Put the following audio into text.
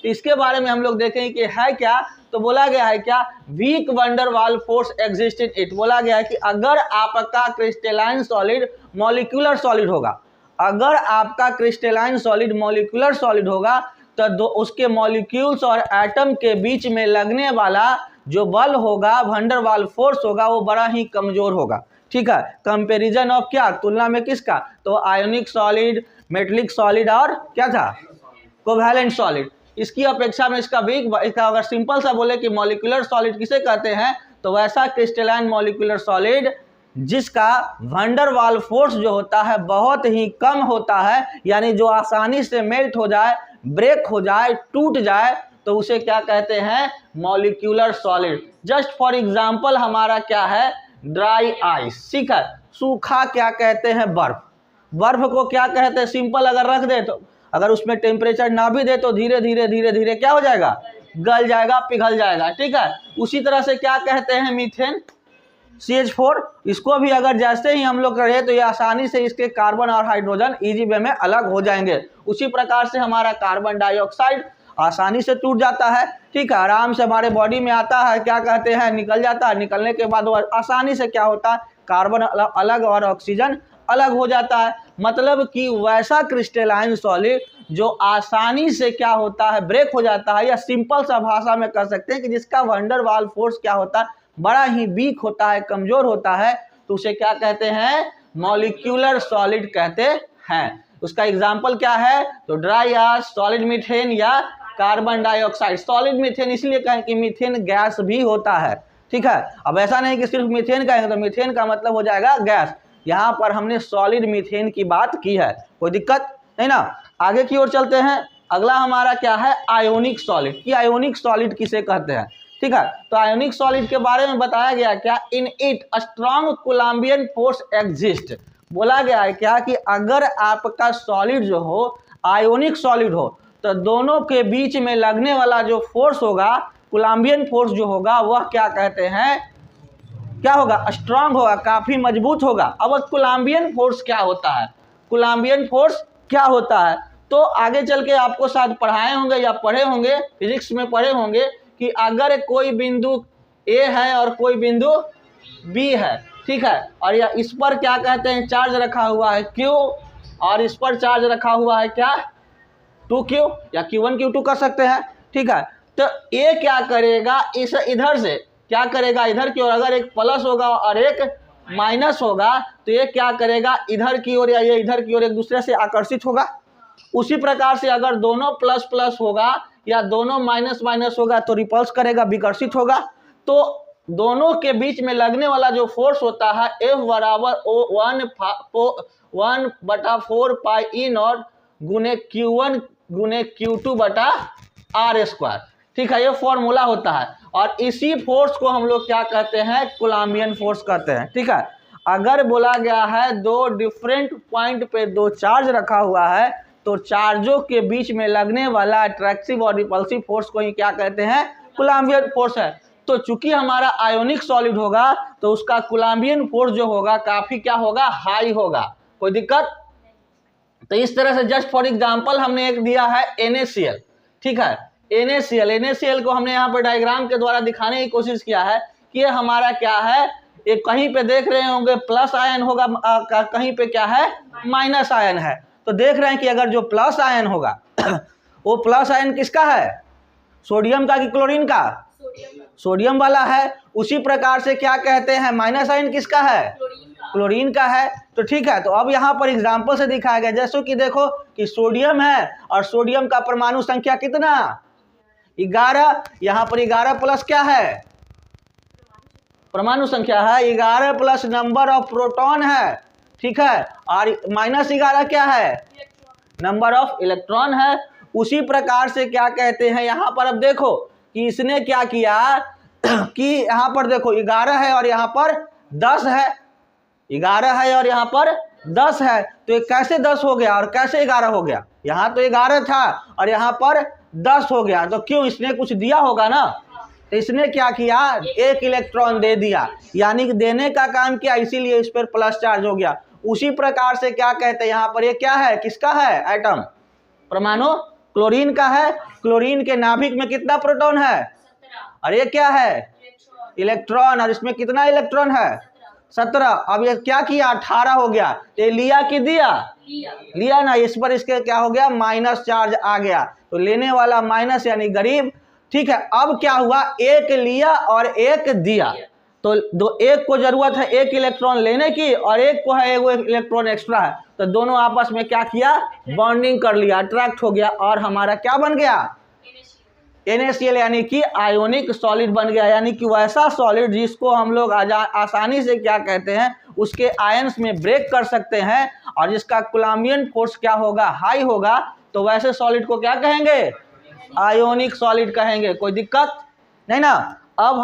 तो इसके बारे में हम लोग देखेंगे कि है क्या। तो बोला गया है क्या, weak van der Waals forces exist in it. बोला गया है कि अगर आपका क्रिस्टलाइन सॉलिड मॉलिक्यूलर सॉलिड होगा, अगर आपका क्रिस्टलाइन सॉलिड मॉलिक्यूलर सॉलिड होगा तो उसके मॉलिक्यूल्स और एटम के बीच में लगने वाला जो बल होगा, वंडर वाल फोर्स होगा, वो बड़ा ही कमजोर होगा। ठीक है, कंपैरिजन ऑफ क्या, तुलना में किसका, तो आयोनिक सॉलिड, मेटलिक सॉलिड और क्या था, कोवैलेंट सॉलिड। इसकी अपेक्षा में इसका वीक, इसका अगर सिंपल सा बोले कि मॉलिक्यूलर सॉलिड किसे कहते हैं, तो वैसा क्रिस्टलाइन मॉलिक्यूलर सॉलिड जिसका वंडर वाल फोर्स जो होता है बहुत ही कम होता है, यानी जो आसानी से मेल्ट हो जाए, ब्रेक हो जाए, टूट जाए, तो उसे क्या कहते हैं, molecular solid. Just for example हमारा क्या है, ड्राई आइस। ठीक है, सूखा क्या कहते हैं, बर्फ। बर्फ को क्या कहते हैं, सिंपल अगर रख दे तो, अगर उसमें टेम्परेचर ना भी दे तो धीरे धीरे धीरे धीरे क्या हो जाएगा, गल जाएगा, पिघल जाएगा। ठीक है, उसी तरह से क्या कहते हैं, मीथेन CH4। इसको भी अगर जैसे ही हम लोग करें तो ये आसानी से इसके कार्बन और हाइड्रोजन इजी वे में अलग हो जाएंगे। उसी प्रकार से हमारा कार्बन डाइऑक्साइड आसानी से टूट जाता है। ठीक है, आराम से हमारे बॉडी में आता है, क्या कहते हैं, निकल जाता है। निकलने के बाद वो आसानी से क्या होता है, कार्बन अलग और ऑक्सीजन अलग हो जाता है। मतलब कि वैसा क्रिस्टलाइन सॉलिड जो आसानी से क्या होता है, ब्रेक हो जाता है, या सिंपल सा भाषा में कह सकते हैं कि जिसका वंडर वाल फोर्स क्या होता है, बड़ा ही वीक होता है, कमजोर होता है, तो उसे क्या कहते हैं, मॉलिक्यूलर सॉलिड कहते हैं। उसका एग्जांपल क्या है, तो ड्राई आइस, सॉलिड मीथेन या कार्बन डाइऑक्साइड। सॉलिड मीथेन इसलिए कहें कि मीथेन गैस भी होता है। ठीक है, अब ऐसा नहीं कि सिर्फ मीथेन कहेंगे तो मीथेन का मतलब हो जाएगा गैस। यहाँ पर हमने सॉलिड मीथेन की बात की है, कोई दिक्कत नहीं ना। आगे की ओर चलते हैं। अगला हमारा क्या है, आयोनिक सॉलिड। कि आयोनिक सॉलिड किसे कहते हैं। ठीक है, तो आयोनिक सॉलिड के बारे में बताया गया क्या, in it strong Columbian force exist. बोला गया है क्या कि अगर आपका सॉलिड जो हो आयोनिक सॉलिड हो तो दोनों के बीच में लगने वाला जो फोर्स होगा, कोलम्बियन फोर्स जो होगा, वह क्या कहते हैं, क्या होगा, स्ट्रांग होगा, काफी मजबूत होगा। अब कोलम्बियन फोर्स क्या होता है, कोलम्बियन फोर्स क्या होता है, तो आगे चल के आपको शायद पढ़ाए होंगे या पढ़े होंगे, फिजिक्स में पढ़े होंगे कि अगर कोई बिंदु A है और कोई बिंदु B है, ठीक है, और या इस पर क्या कहते हैं, चार्ज रखा हुआ है Q, और इस पर चार्ज रखा हुआ है क्या, 2Q या Q1 Q2 कर सकते हैं। ठीक है, तो A क्या करेगा, इस इधर से क्या करेगा, इधर की ओर अगर एक प्लस होगा और एक माइनस होगा तो ये क्या करेगा, इधर की ओर या ये इधर की ओर एक दूसरे से आकर्षित होगा। उसी प्रकार से अगर दोनों प्लस प्लस होगा या दोनों माइनस माइनस होगा तो रिपल्स करेगा, विकर्षित होगा। तो दोनों के बीच में लगने वाला जो फोर्स होता है F बराबर 1/4 पाई ई नॉट गुने Q1 गुने Q2 बटा R स्क्वायर। ठीक है, ये फॉर्मूला होता है, और इसी फोर्स को हम लोग क्या कहते हैं, कोलम्बियन फोर्स कहते हैं। ठीक है, अगर बोला गया है दो डिफरेंट पॉइंट पे दो चार्ज रखा हुआ है तो चार्जों के बीच में लगने वाला अट्रैक्टिव और रिपल्सिव फोर्स को ही क्या कहते हैं, कोलम्बियन फोर्स है। तो चूंकि हमारा आयोनिक सॉलिड होगा तो उसका कोलम्बियन फोर्स जो होगा काफी क्या होगा, हाई होगा। कोई दिक्कत। तो इस तरह से जस्ट फॉर एग्जांपल हमने एक दिया है NaCl। ठीक है, NaCl को हमने यहाँ पर डायग्राम के द्वारा दिखाने की कोशिश किया है कि ये हमारा क्या है, एक कहीं पे देख रहे होंगे प्लस आयन होगा, कहीं पे क्या है, माइनस आयन है। तो देख रहे हैं कि अगर जो प्लस आयन होगा वो प्लस आयन किसका है, सोडियम का कि क्लोरीन का, सोडियम वाला है। उसी प्रकार से क्या कहते हैं, माइनस आयन किसका है, क्लोरीन का है। तो ठीक है, तो अब यहाँ पर एग्जांपल से दिखाया गया, जैसे कि देखो कि सोडियम है और सोडियम का परमाणु संख्या कितना, 11। यहाँ पर 11 प्लस क्या है, परमाणु संख्या है, 11 प्लस नंबर ऑफ प्रोटॉन है। ठीक है, और -11 क्या है, नंबर ऑफ इलेक्ट्रॉन है। उसी प्रकार से क्या कहते हैं, यहाँ पर अब देखो कि इसने क्या किया कि यहाँ पर देखो 11 है और यहाँ पर 10 है, 11 है और यहाँ पर 10 है। तो ये कैसे 10 हो गया और कैसे 11 हो गया, यहाँ तो 11 था और यहाँ पर 10 हो गया। तो क्यों, इसने कुछ दिया होगा ना, तो इसने क्या किया, एक इलेक्ट्रॉन दे दिया, यानी कि देने का काम किया, इसीलिए इस पर प्लस चार्ज हो गया। उसी प्रकार से क्या कहते हैं, यहाँ पर ये क्या है, किसका है, एटम, परमाणु क्लोरीन का है। क्लोरीन के नाभिक में कितना प्रोटॉन है? और ये क्या है? इलेक्ट्रॉन। और इसमें कितना इलेक्ट्रॉन है? 17। अब ये क्या किया? 18 हो गया। ये लिया कि दिया? लिया ना। इस पर इसके क्या हो गया? माइनस चार्ज आ गया, तो लेने वाला माइनस यानी गरीब। ठीक है, अब क्या हुआ? एक लिया और एक दिया, तो एक को जरूरत है एक इलेक्ट्रॉन लेने की और एक को है एक इलेक्ट्रॉन एक्स्ट्रा है, तो दोनों आपस में क्या किया? बॉन्डिंग कर लिया, अट्रैक्ट हो गया, और हमारा क्या बन गया? NaCl यानी कि आयोनिक सॉलिड बन गया। यानी कि वैसा सॉलिड जिसको हम लोग आसानी से क्या कहते हैं, उसके आयंस में ब्रेक कर सकते हैं और जिसका कूलम्बियन फोर्स क्या होगा? हाई होगा। तो वैसे सॉलिड को क्या कहेंगे? आयोनिक सॉलिड कहेंगे। कोई दिक्कत नहीं ना। अब